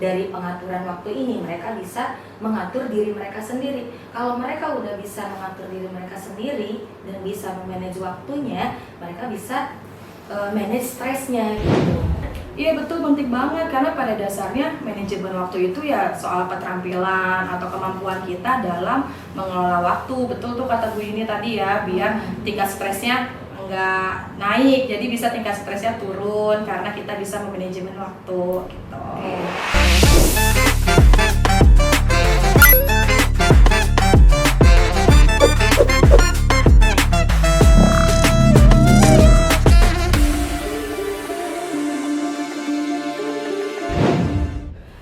dari pengaturan waktu ini mereka bisa mengatur diri mereka sendiri. Kalau mereka udah bisa mengatur diri mereka sendiri dan bisa memanage waktunya, mereka bisa manage stresnya gitu. Iya betul, penting banget karena pada dasarnya manajemen waktu itu ya soal keterampilan atau kemampuan kita dalam mengelola waktu. Betul tuh kata Bu ini tadi ya, biar tingkat stresnya nggak naik, jadi bisa tingkat stresnya turun karena kita bisa memanajemen waktu gitu.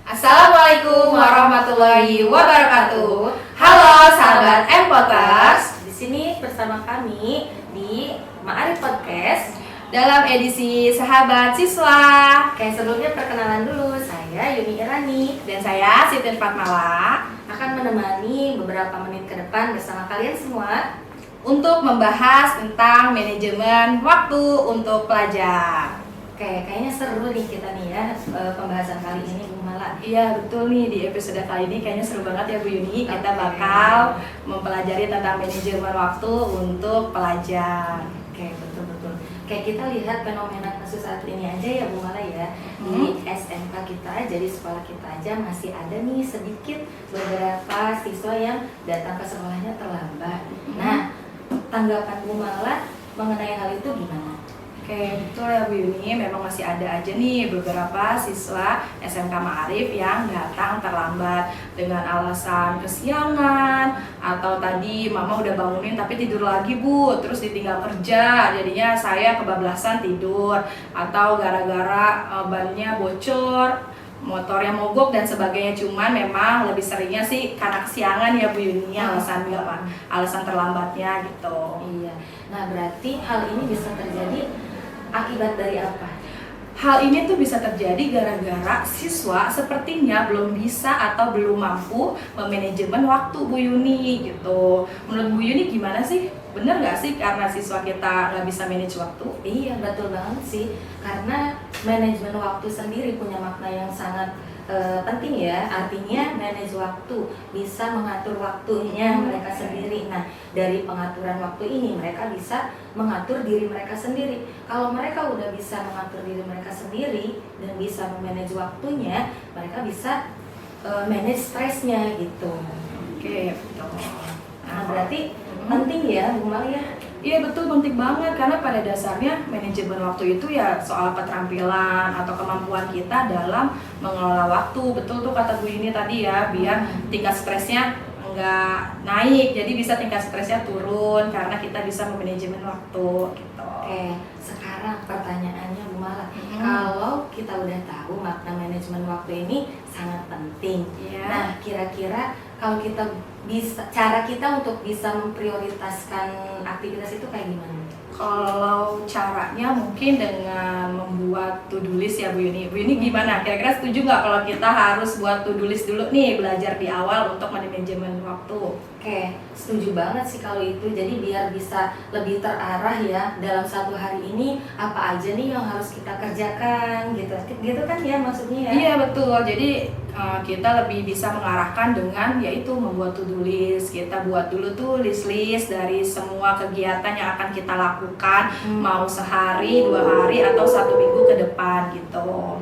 Assalamualaikum warahmatullahi wabarakatuh. Halo sahabat M-Potters. Di sini bersama kami di Ma'arif Podcast Dalam edisi Sahabat Siswa. Kayak sebelumnya perkenalan dulu, saya Yuni Irani Dan saya Siti Fatmala akan menemani beberapa menit ke depan bersama kalian semua untuk membahas tentang manajemen waktu untuk pelajar. Oke, kayaknya seru nih kita nih ya pembahasan kali ini Bu Mala. Iya betul nih, di episode kali ini kayaknya seru banget ya Bu Yuni. Kita Oke. bakal mempelajari tentang manajemen waktu untuk pelajar. Oke, betul-betul. Kayak kita lihat fenomena kasus saat ini aja ya Bu Mala ya. Di SMK kita, jadi sekolah kita aja masih ada nih sedikit beberapa siswa yang datang ke sekolahnya terlambat. Nah, tanggapan Bu Mala mengenai hal itu gimana? Oke, betul ya Bu Yuni, memang masih ada aja nih beberapa siswa SMK Ma'arif yang datang terlambat dengan alasan kesiangan atau tadi mama udah bangunin tapi tidur lagi Bu, terus ditinggal kerja jadinya saya kebablasan tidur, atau gara-gara bannya bocor, motornya mogok dan sebagainya. Cuman memang lebih seringnya sih karena kesiangan ya Bu Yuni, alasan terlambatnya gitu. Iya. Nah, berarti hal ini bisa terjadi akibat dari apa? Hal ini tuh bisa terjadi gara-gara siswa sepertinya belum bisa atau belum mampu memanajemen waktu Bu Yuni gitu. Menurut Bu Yuni gimana sih? Bener nggak sih karena siswa kita nggak bisa manage waktu? Iya, betul banget sih. Karena manajemen waktu sendiri punya makna yang sangat penting ya. Artinya manage waktu, bisa mengatur waktunya mereka sendiri. Nah, dari pengaturan waktu ini mereka bisa mengatur diri mereka sendiri. Kalau mereka udah bisa mengatur diri mereka sendiri dan bisa memanage waktunya, mereka bisa manage stresnya gitu. Oke, betul. Nah, berarti penting ya Bu Mal ya. Iya betul, penting banget karena pada dasarnya manajemen waktu itu ya soal keterampilan atau kemampuan kita dalam mengelola waktu. Betul tuh kata Bu ini tadi ya, biar tingkat stresnya nggak naik, jadi bisa tingkat stresnya turun karena kita bisa memanajemen waktu gitu. Oke, sekarang pertanyaannya Bu Mala, kalau kita udah tahu makna manajemen waktu ini sangat penting. Iya. Nah, kira-kira kalau kita bisa, cara kita untuk bisa memprioritaskan aktivitas itu kayak gimana? Kalau caranya mungkin dengan membuat to-do list ya Bu Yuni. Bu Yuni gimana? Kira-kira setuju nggak kalau kita harus buat to-do list dulu nih, belajar di awal untuk manajemen waktu? Oke, setuju banget sih kalau itu. Jadi biar bisa lebih terarah ya dalam satu hari ini apa aja nih yang harus kita kerjakan gitu. Gitu kan ya maksudnya ya? Iya betul, jadi kita lebih bisa mengarahkan dengan yaitu membuat to-do list. Kita buat dulu tuh list-list dari semua kegiatan yang akan kita lakukan, mau sehari, 2 hari, atau 1 minggu ke depan gitu.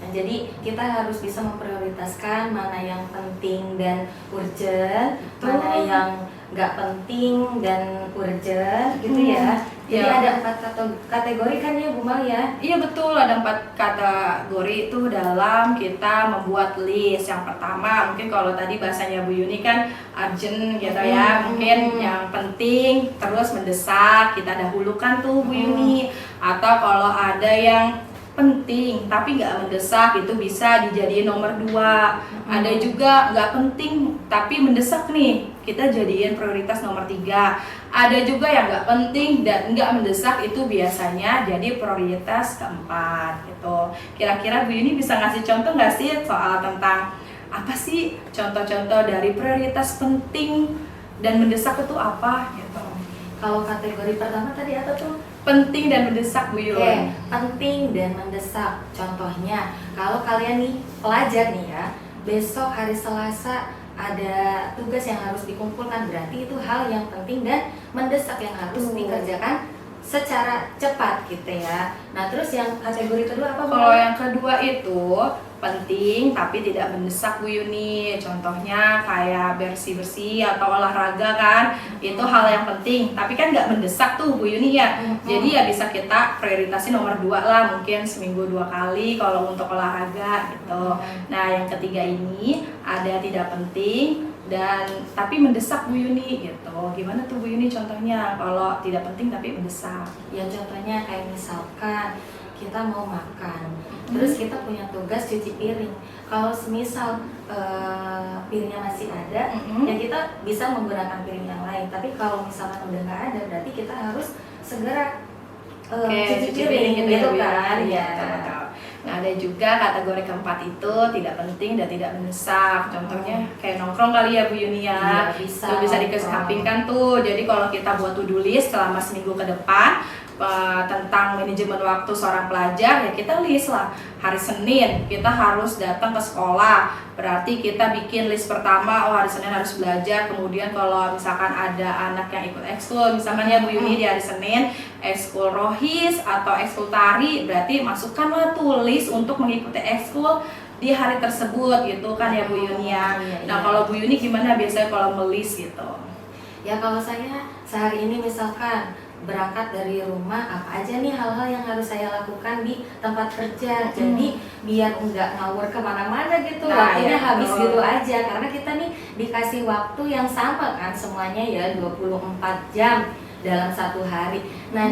Nah, jadi kita harus bisa memprioritaskan mana yang penting dan urgent, mana yang nggak penting dan urgent gitu ya. Jadi ada 4 kategori kan ya Bu Mal ya? Iya betul, ada 4 kategori itu dalam kita membuat list. Yang pertama mungkin kalau tadi bahasanya Bu Yuni kan urgent gitu ya, mungkin yang penting terus mendesak kita dahulukan tuh Bu Yuni. Atau kalau ada yang penting tapi nggak mendesak, itu bisa dijadiin nomor 2. Ada juga nggak penting tapi mendesak nih, kita jadiin prioritas nomor 3. Ada juga yang nggak penting dan nggak mendesak, itu biasanya jadi prioritas keempat gitu. Kira-kira Bu Yuni bisa ngasih contoh nggak sih soal tentang apa sih contoh-contoh dari prioritas penting dan mendesak itu apa gitu? Kalau kategori pertama tadi apa tuh? penting dan mendesak Bu Yun? Oke, penting dan mendesak. Contohnya, kalau kalian nih pelajar nih ya, besok hari Selasa ada tugas yang harus dikumpulkan, berarti itu hal yang penting dan mendesak yang harus dikerjakan secara cepat gitu ya. Nah, terus yang kategori kedua apa Bu? Kalau yang kedua itu penting tapi tidak mendesak Bu Yuni. Contohnya kayak bersih-bersih atau olahraga kan, itu hal yang penting tapi kan nggak mendesak tuh Bu Yuni ya. Jadi ya bisa kita prioritasin nomor 2 lah, mungkin seminggu 2 kali kalau untuk olahraga gitu. Nah yang ketiga ini ada tidak penting dan tapi mendesak Bu Yuni gitu. Gimana tuh Bu Yuni contohnya kalau tidak penting tapi mendesak? Ya contohnya kayak misalkan kita mau makan, terus kita punya tugas cuci piring. Kalau semisal piringnya masih ada, ya kita bisa menggunakan piring yang lain. Tapi kalau misalkan udah nggak ada, berarti kita harus segera cuci piring gitu kan? Ya. Nah ada juga kategori keempat itu tidak penting dan tidak mendesak. Contohnya kayak nongkrong kali ya Bu Yuni ya. Bisa. Itu bisa dikesampingkan tuh. Jadi kalau kita buat to-do list selama seminggu ke depan tentang manajemen waktu seorang pelajar, ya kita list lah. Hari Senin kita harus datang ke sekolah, berarti kita bikin list pertama, oh hari Senin harus belajar. Kemudian kalau misalkan ada anak yang ikut ekskul, misalkan ya Bu Yuni di hari Senin ekskul rohis atau ekskul tari, berarti masukkanlah tuh list untuk mengikuti ekskul di hari tersebut gitu kan ya Bu Yuni ya. Nah kalau Bu Yuni gimana biasanya kalau melis gitu? Ya kalau saya sehari ini misalkan berangkat dari rumah, apa aja nih hal-hal yang harus saya lakukan di tempat kerja. Jadi biar enggak ngawur kemana-mana gitu, waktunya habis gitu aja. Karena kita nih dikasih waktu yang sama kan semuanya ya 24 jam dalam satu hari. Nah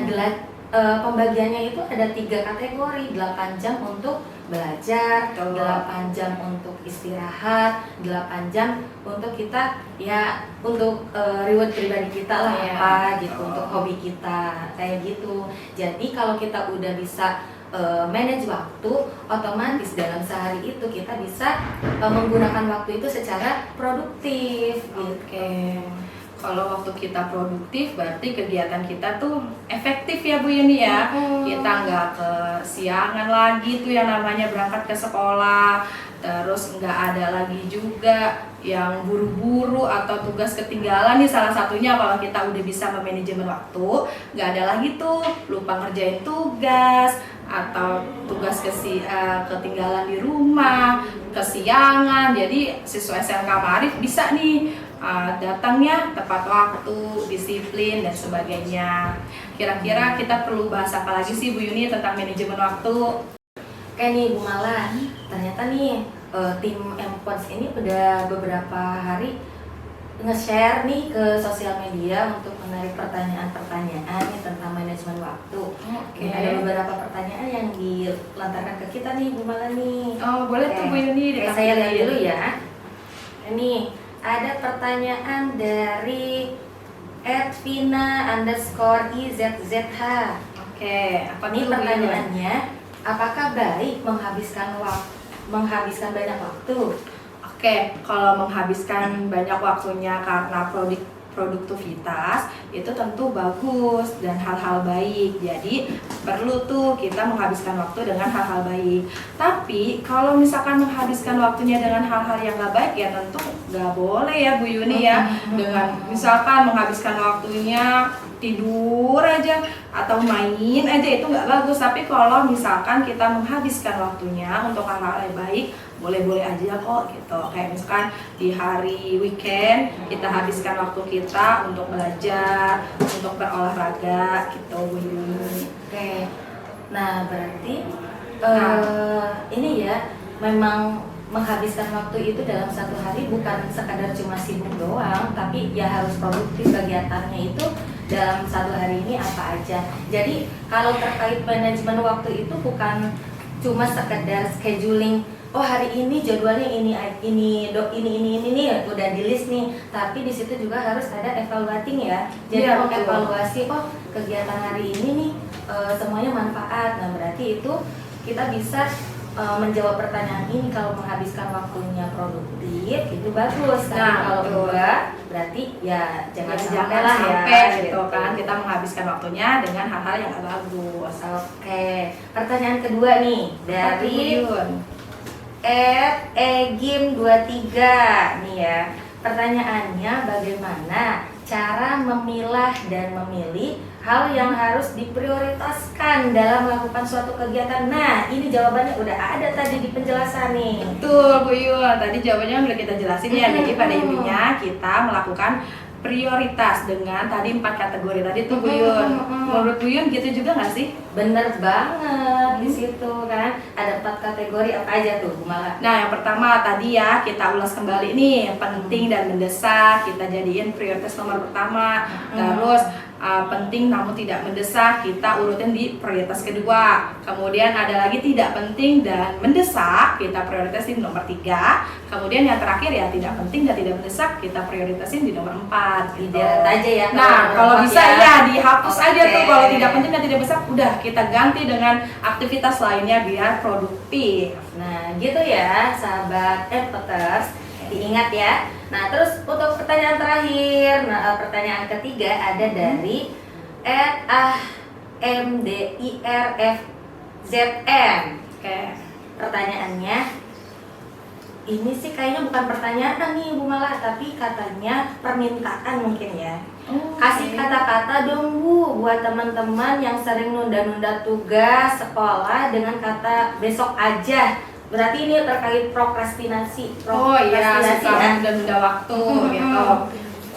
pembagiannya itu ada 3 kategori, 8 jam untuk belajar, 8 jam untuk istirahat, 8 jam untuk kita ya untuk reward pribadi kita lah apa gitu, untuk hobi kita kayak gitu. Jadi kalau kita udah bisa manage waktu, otomatis dalam sehari itu kita bisa menggunakan waktu itu secara produktif gitu. Kalau waktu kita produktif berarti kegiatan kita tuh efektif ya Bu Yuni ya. Kita nggak kesiangan lagi tuh yang namanya berangkat ke sekolah. Terus nggak ada lagi juga yang buru-buru atau tugas ketinggalan nih, salah satunya kalau kita udah bisa memanajemen waktu, nggak ada lagi tuh lupa ngerjain tugas atau tugas ketinggalan di rumah, kesiangan. Jadi siswa SMK Ma'arif bisa nih datangnya tepat waktu, disiplin dan sebagainya. Kira-kira kita perlu bahas apa lagi sih Bu Yuni tentang manajemen waktu? Oke nih Bu Mala, ternyata nih tim M-Pods ini udah beberapa hari nge-share nih ke sosial media untuk menarik pertanyaan-pertanyaan nih tentang manajemen waktu. Ada beberapa pertanyaan yang dilantarkan ke kita nih Bu Mala nih. Oh boleh tuh Bu Yuni. Saya lihat dulu ya. Ini ada pertanyaan dari @vina_izzh. Apa Ini pertanyaannya, apakah baik menghabiskan banyak waktu? Kalau menghabiskan banyak waktunya karena produktivitas itu tentu bagus dan hal-hal baik. Jadi perlu tuh kita menghabiskan waktu dengan hal-hal baik. Tapi kalau misalkan menghabiskan waktunya dengan hal-hal yang gak baik, ya tentu gak boleh ya Bu Yuni ya. Dengan misalkan menghabiskan waktunya tidur aja atau main aja, itu nggak bagus. Tapi kalau misalkan kita menghabiskan waktunya untuk hal-hal yang baik, boleh-boleh aja kok gitu. Kayak misalkan di hari weekend kita habiskan waktu kita untuk belajar, untuk berolahraga gitu Bu Yuni. Nah berarti ini ya memang menghabiskan waktu itu dalam satu hari bukan sekadar cuma sibuk doang, tapi ya harus produktif. Kegiatannya itu dalam satu hari ini apa aja. Jadi kalau terkait manajemen waktu itu bukan cuma sekedar scheduling, oh hari ini jadwalnya ini nih udah di list nih, tapi di situ juga harus ada evaluating ya. Jadi mengevaluasi, oh kegiatan hari ini nih semuanya manfaat. Nah berarti itu kita bisa menjawab pertanyaan ini, kalau menghabiskan waktunya produktif itu bagus. Tapi Nah, kalau betul. enggak, berarti ya jangan sampai Jangan lah ya. sampai gitu kan kita menghabiskan waktunya dengan hal-hal yang gak bagus. Oke, pertanyaan kedua nih dari Yun. @egim23 nih ya. Pertanyaannya, bagaimana cara memilah dan memilih hal yang harus diprioritaskan dalam melakukan suatu kegiatan? Nah, ini jawabannya udah ada tadi di penjelasan nih. Betul Bu Yun, tadi jawabannya udah kita jelasin ya. Jadi pada intinya kita melakukan prioritas dengan tadi 4 kategori tadi tuh Bu Yun. Menurut Bu Yun gitu juga nggak sih? Bener banget di situ kan. Ada 4 kategori apa aja tuh, Bu Mala? Nah, yang pertama tadi ya kita ulas kembali nih, penting dan mendesak kita jadiin prioritas nomor pertama. Terus penting namun tidak mendesak kita urutin di prioritas kedua. Kemudian ada lagi tidak penting dan mendesak kita prioritasin di nomor 3. Kemudian yang terakhir ya tidak penting dan tidak mendesak kita prioritasin di nomor 4 gitu. Dilihat aja ya. Nah, kalau bisa ya dihapus aja tuh Oke. kalau tidak penting dan tidak mendesak, udah kita ganti dengan aktivitas lainnya biar produktif. Nah, gitu ya, sahabat Empaters, diingat ya. Nah, terus untuk pertanyaan terakhir, pertanyaan ketiga ada dari @mdirfzn. Oke. Pertanyaannya, ini sih kayaknya bukan pertanyaan nih Bu Mala, tapi katanya permintaan mungkin ya. Kasih kata-kata dong Bu buat teman-teman yang sering nunda-nunda tugas sekolah dengan kata besok aja. Berarti ini terkait prokrastinasi. Oh iya, Prokrastinasi suka ya. menunda waktu gitu.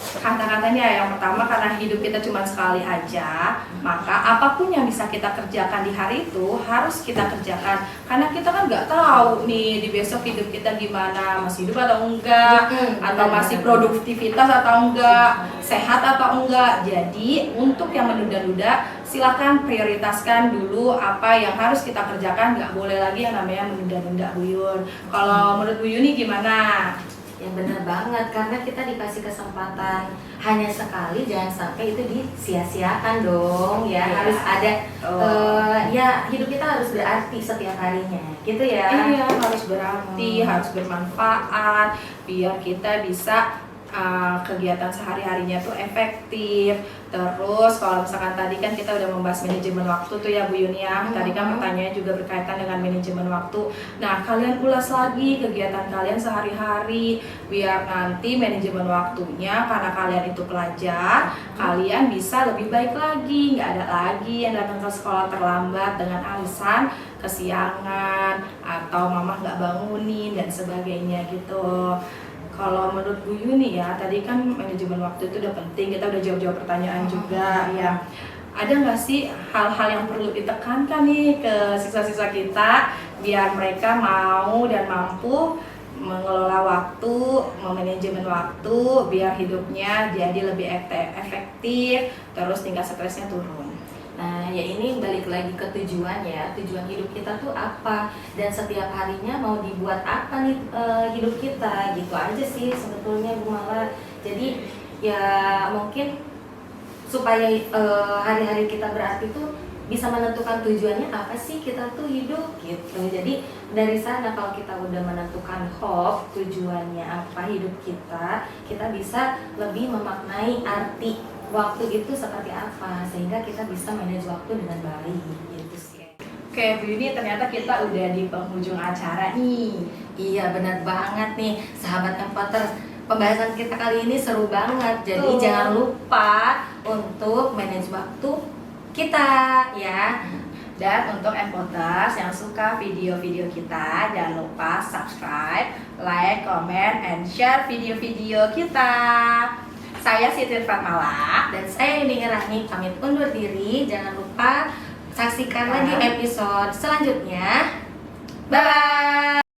Kata-katanya yang pertama, karena hidup kita cuma sekali aja, maka apapun yang bisa kita kerjakan di hari itu harus kita kerjakan. Karena kita kan nggak tahu nih di besok hidup kita gimana, masih hidup atau enggak, atau masih produktivitas atau enggak, sehat atau enggak. Jadi untuk yang menunda-nunda, silakan prioritaskan dulu apa yang harus kita kerjakan. Nggak boleh lagi yang namanya menunda-nunda Bu Yun. Kalau menurut Bu Yuni gimana? Ya benar banget, karena kita dikasih kesempatan hanya sekali, jangan sampai itu disia-siakan dong ya. Iya. Harus ada ya, hidup kita harus berarti setiap harinya gitu ya. Iya, harus berarti, harus bermanfaat biar kita bisa kegiatan sehari-harinya tuh efektif. Terus kalau misalkan tadi kan kita udah membahas manajemen waktu tuh ya Bu Yuni ya. Tadi kan pertanyaannya juga berkaitan dengan manajemen waktu. Nah, kalian ulas lagi kegiatan kalian sehari-hari biar nanti manajemen waktunya, karena kalian itu pelajar, kalian bisa lebih baik lagi. Nggak ada lagi yang datang ke sekolah terlambat dengan alasan kesiangan atau mama nggak bangunin dan sebagainya gitu. Kalau menurut Bu Yuni ya, tadi kan manajemen waktu itu udah penting, kita udah jawab-jawab pertanyaan juga ya. Ada nggak sih hal-hal yang perlu ditekankan nih ke siswa-siswa kita biar mereka mau dan mampu mengelola waktu, memanajemen waktu, biar hidupnya jadi lebih efektif, terus tingkat stresnya turun. Nah, ya ini balik lagi ke tujuan ya. Tujuan hidup kita tuh apa, dan setiap harinya mau dibuat apa nih hidup kita, gitu aja sih sebetulnya Bu Mala. Jadi ya mungkin supaya hari-hari kita berarti tuh bisa menentukan tujuannya apa sih kita tuh hidup gitu. Jadi dari sana kalau kita udah menentukan hope, tujuannya apa hidup kita, kita bisa lebih memaknai arti waktu itu seperti apa, sehingga kita bisa manage waktu dengan baik gitu sih. Oke Bu Yuni, ternyata kita udah di penghujung acara nih. Iya benar banget nih sahabat Empaters, pembahasan kita kali ini seru banget. Jadi jangan lupa untuk manage waktu kita ya. Dan untuk Empaters yang suka video-video kita, jangan lupa subscribe, like, comment, and share video-video kita. Saya Siti Fatmala Dan saya Yuni Rahmi pamit undur diri. Jangan lupa saksikan lagi episode selanjutnya. Bye.